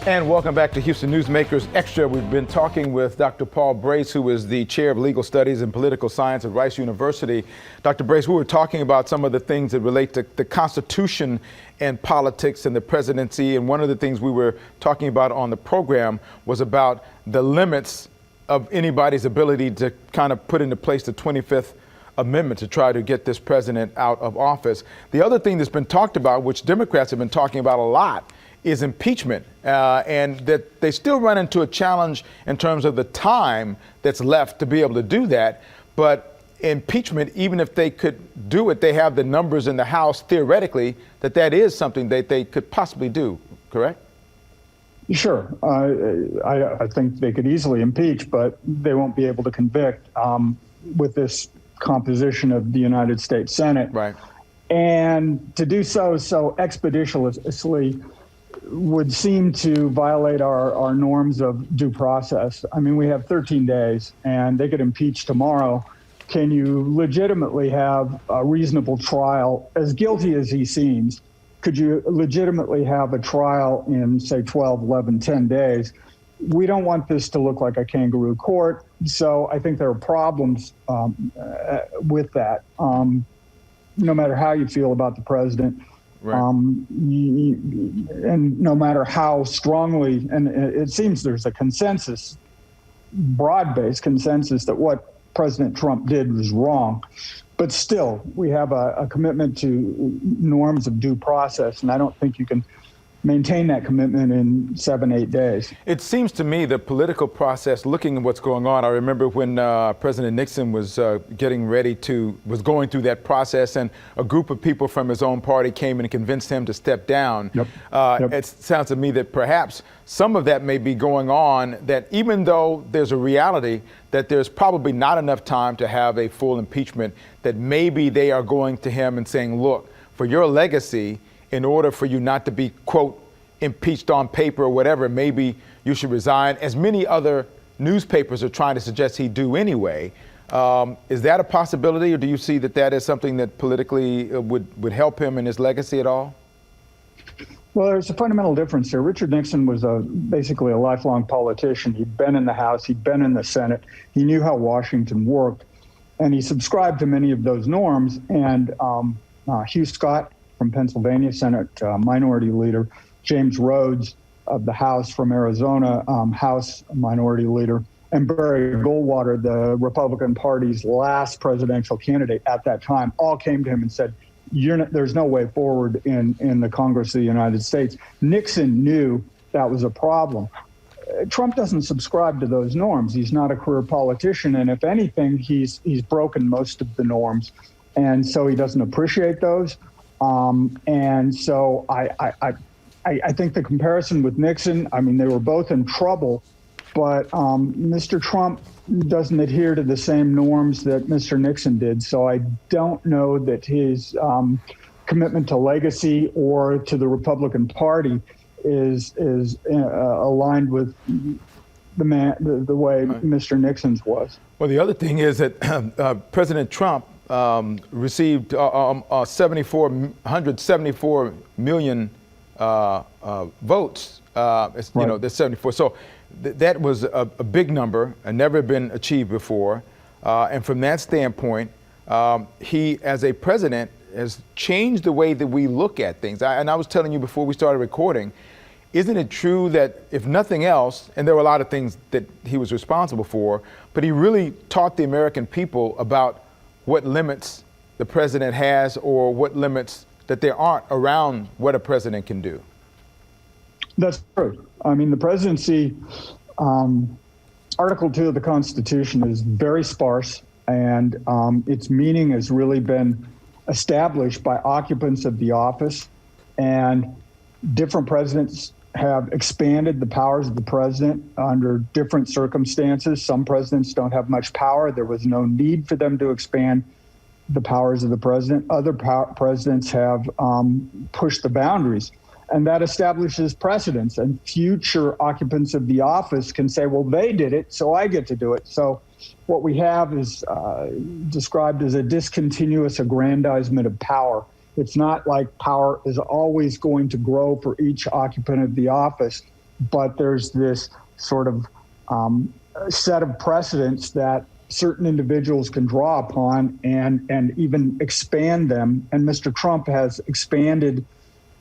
And welcome back to Houston Newsmakers Extra. We've been talking with Dr. Paul Brace, who is the chair of legal studies and political science at Rice University. Dr. Brace, we were talking about some of the things that relate to the Constitution and politics and the presidency. And one of the things we were talking about on the program was about the limits of anybody's ability to kind of put into place the 25th Amendment to try to get this president out of office. The other thing that's been talked about, which Democrats have been talking about a lot, is impeachment, and that they still run into a challenge in terms of the time that's left to be able to do that. But impeachment, even if they could do it, they have the numbers in the House theoretically that is something that they could possibly do, correct? Sure. I think they could easily impeach, but they won't be able to convict with this composition of the United States Senate. Right. And to do so expeditiously would seem to violate our norms of due process. I mean, we have 13 days and they could impeach tomorrow. Can you legitimately have a reasonable trial? As guilty as he seems, could you legitimately have a trial in, say, 12, 11, 10 days? We don't want this to look like a kangaroo court. So I think there are problems with that. No matter how you feel about the president, right. And no matter how strongly, and it seems there's a consensus, broad-based consensus that what President Trump did was wrong. But still, we have a commitment to norms of due process, and I don't think you can maintain that commitment in 7-8 days. It seems to me the political process, looking at what's going on, I remember when President Nixon was going through that process, and a group of people from his own party came and convinced him to step down. Yep. It sounds to me that perhaps some of that may be going on, that even though there's a reality that there's probably not enough time to have a full impeachment, that maybe they are going to him and saying, look, for your legacy, in order for you not to be, quote, impeached on paper or whatever, maybe you should resign, as many other newspapers are trying to suggest he do anyway. Is that a possibility, or do you see that is something that politically would help him in his legacy at all? Well, there's a fundamental difference here. Richard Nixon was basically a lifelong politician. He'd been in the House, he'd been in the Senate, he knew how Washington worked, and he subscribed to many of those norms. And Hugh Scott from Pennsylvania, Senate Minority Leader, James Rhodes of the House from Arizona, House Minority Leader, and Barry Goldwater, the Republican Party's last presidential candidate at that time, all came to him and said, there's no way forward in the Congress of the United States. Nixon knew that was a problem. Trump doesn't subscribe to those norms. He's not a career politician, and if anything, he's broken most of the norms, and so he doesn't appreciate those. And so I think the comparison with Nixon, I mean, they were both in trouble, but Mr. Trump doesn't adhere to the same norms that Mr. Nixon did. So I don't know that his commitment to legacy or to the Republican Party is aligned with the way Mr. Nixon's was. Well, the other thing is that President Trump received 174 million votes. Right. You know, there's 74. So that was a big number and never been achieved before. And from that standpoint, he, as a president, has changed the way that we look at things. And I was telling you before we started recording, isn't it true that if nothing else, and there were a lot of things that he was responsible for, but he really taught the American people about what limits the president has, or what limits that there aren't around what a president can do? That's true. I mean, the presidency, Article 2 of the Constitution is very sparse, and its meaning has really been established by occupants of the office, and different presidents have expanded the powers of the president under different circumstances. Some presidents don't have much power. There was no need for them to expand the powers of the president. Other presidents have pushed the boundaries, and that establishes precedents, and future occupants of the office can say, well, they did it, so I get to do it. So what we have is described as a discontinuous aggrandizement of power. It's not like power is always going to grow for each occupant of the office. but there's this sort of set of precedents that certain individuals can draw upon and even expand them. And Mr. Trump has expanded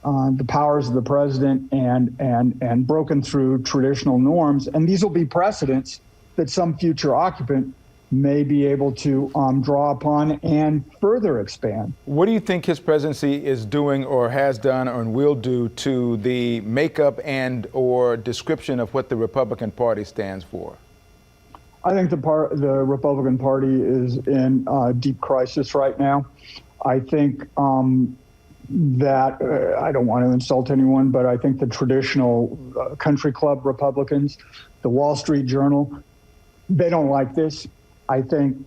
the powers of the president and broken through traditional norms. And these will be precedents that some future occupant may be able to draw upon and further expand. What do you think his presidency is doing or has done or will do to the makeup and or description of what the Republican Party stands for? I think the Republican Party is in deep crisis right now. I think that I don't want to insult anyone, but I think the traditional country club Republicans, the Wall Street Journal, they don't like this. I think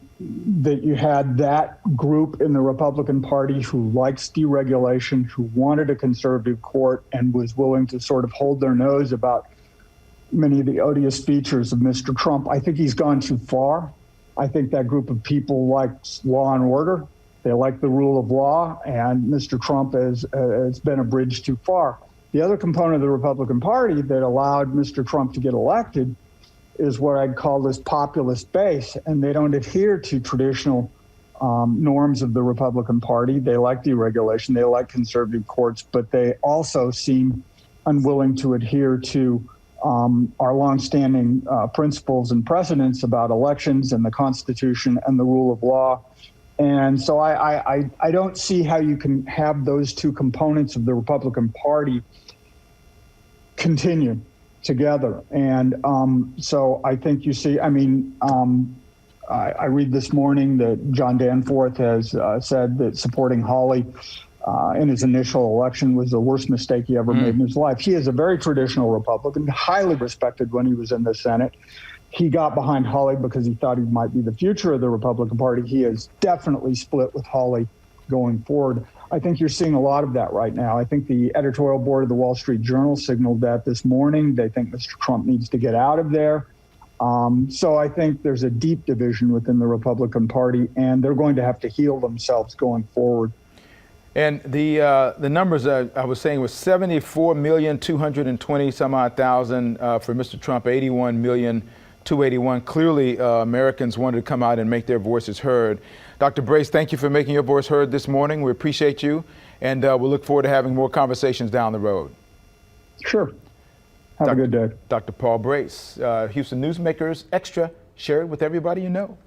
that you had that group in the Republican Party who likes deregulation, who wanted a conservative court and was willing to sort of hold their nose about many of the odious features of Mr. Trump. I think he's gone too far. I think that group of people likes law and order. They like the rule of law, and Mr. Trump has been a bridge too far. The other component of the Republican Party that allowed Mr. Trump to get elected is what I'd call this populist base, and they don't adhere to traditional norms of the Republican Party. They like deregulation, they like conservative courts, but they also seem unwilling to adhere to our longstanding principles and precedents about elections and the Constitution and the rule of law. And so I don't see how you can have those two components of the Republican Party continue together. And so I think you see, I read this morning that John Danforth has said that supporting Hawley in his initial election was the worst mistake he ever made in his life. He is a very traditional Republican, highly respected when he was in the Senate. He got behind Hawley because he thought he might be the future of the Republican Party. He is definitely split with Hawley going forward. I think you're seeing a lot of that right now. I think the editorial board of the Wall Street Journal signaled that this morning. They think Mr. Trump needs to get out of there. So I think there's a deep division within the Republican Party, and they're going to have to heal themselves going forward. And the numbers I was saying was 74,220,000 some odd for Mr. Trump, 81,281,000. Clearly, Americans wanted to come out and make their voices heard. Dr. Brace, thank you for making your voice heard this morning. We appreciate you, and we'll look forward to having more conversations down the road. Sure. Have a good day. Dr. Paul Brace, Houston Newsmakers Extra. Share it with everybody you know.